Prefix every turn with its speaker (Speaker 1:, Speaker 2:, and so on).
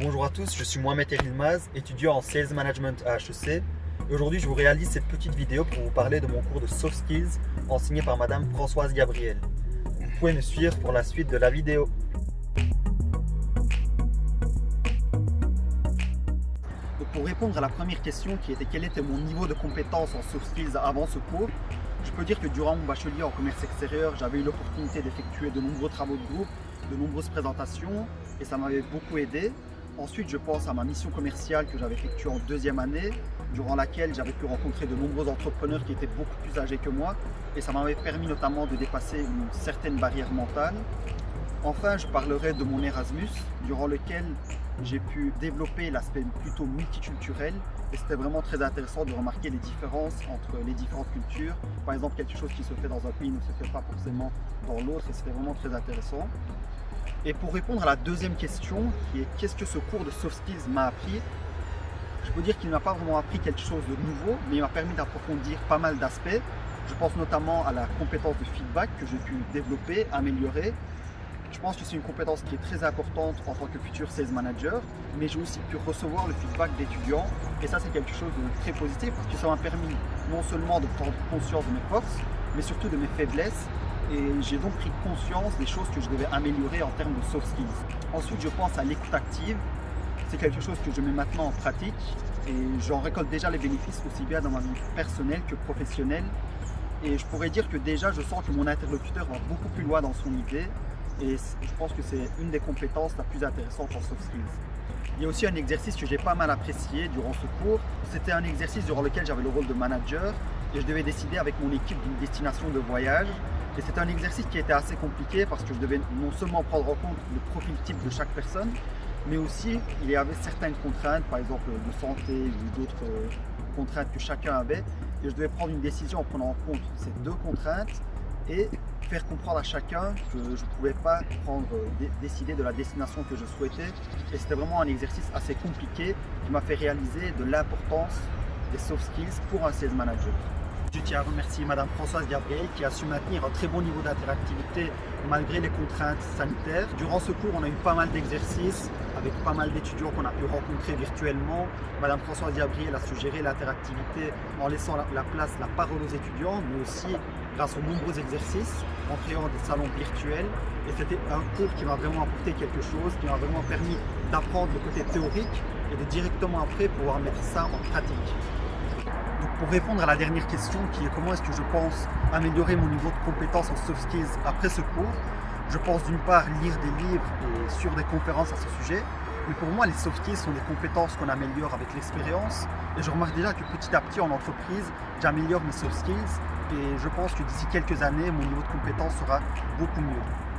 Speaker 1: Bonjour à tous, je suis Mohamed Erilmaz, étudiant en Sales Management à HEC. Et aujourd'hui, je vous réalise cette petite vidéo pour vous parler de mon cours de Soft Skills enseigné par Madame Françoise Gabriel. Vous pouvez me suivre pour la suite de la vidéo. Donc pour répondre à la première question qui était quel était mon niveau de compétence en Soft Skills avant ce cours, je peux dire que durant mon bachelier en commerce extérieur, j'avais eu l'opportunité d'effectuer de nombreux travaux de groupe, de nombreuses présentations et ça m'avait beaucoup aidé. Ensuite, je pense à ma mission commerciale que j'avais effectuée en deuxième année, durant laquelle j'avais pu rencontrer de nombreux entrepreneurs qui étaient beaucoup plus âgés que moi et ça m'avait permis notamment de dépasser une certaine barrière mentale. Enfin, je parlerai de mon Erasmus, durant lequel j'ai pu développer l'aspect plutôt multiculturel et c'était vraiment très intéressant de remarquer les différences entre les différentes cultures. Par exemple, quelque chose qui se fait dans un pays ne se fait pas forcément dans l'autre et c'était vraiment très intéressant. Et pour répondre à la deuxième question, qui est qu'est-ce que ce cours de Soft Skills m'a appris, je peux dire qu'il ne m'a pas vraiment appris quelque chose de nouveau, mais il m'a permis d'approfondir pas mal d'aspects. Je pense notamment à la compétence de feedback que j'ai pu développer, améliorer. Je pense que c'est une compétence qui est très importante en tant que futur sales manager, mais j'ai aussi pu recevoir le feedback d'étudiants et ça c'est quelque chose de très positif parce que ça m'a permis non seulement de prendre conscience de mes forces, mais surtout de mes faiblesses et j'ai donc pris conscience des choses que je devais améliorer en termes de soft skills. Ensuite je pense à l'écoute active, c'est quelque chose que je mets maintenant en pratique et j'en récolte déjà les bénéfices aussi bien dans ma vie personnelle que professionnelle et je pourrais dire que déjà je sens que mon interlocuteur va beaucoup plus loin dans son idée. Et je pense que c'est une des compétences la plus intéressante en soft skills. Il y a aussi un exercice que j'ai pas mal apprécié durant ce cours. C'était un exercice durant lequel j'avais le rôle de manager et je devais décider avec mon équipe d'une destination de voyage. Et c'était un exercice qui était assez compliqué parce que je devais non seulement prendre en compte le profil type de chaque personne, mais aussi il y avait certaines contraintes, par exemple de santé ou d'autres contraintes que chacun avait. Et je devais prendre une décision en prenant en compte ces deux contraintes et faire comprendre à chacun que je ne pouvais pas décider de la destination que je souhaitais. Et c'était vraiment un exercice assez compliqué qui m'a fait réaliser de l'importance des soft skills pour un sales manager. Je tiens à remercier Madame Françoise Gabriel qui a su maintenir un très bon niveau d'interactivité malgré les contraintes sanitaires. Durant ce cours, on a eu pas mal d'exercices avec pas mal d'étudiants qu'on a pu rencontrer virtuellement. Madame Françoise Gabriel a su gérer l'interactivité en laissant la place, la parole aux étudiants, mais aussi grâce aux nombreux exercices en créant des salons virtuels. Et c'était un cours qui m'a vraiment apporté quelque chose, qui m'a vraiment permis d'apprendre le côté théorique et de directement après pouvoir mettre ça en pratique. Donc pour répondre à la dernière question qui est comment est-ce que je pense améliorer mon niveau de compétence en soft skills après ce cours, je pense d'une part lire des livres et sur des conférences à ce sujet, mais pour moi les soft skills sont des compétences qu'on améliore avec l'expérience et je remarque déjà que petit à petit en entreprise j'améliore mes soft skills et je pense que d'ici quelques années mon niveau de compétence sera beaucoup mieux.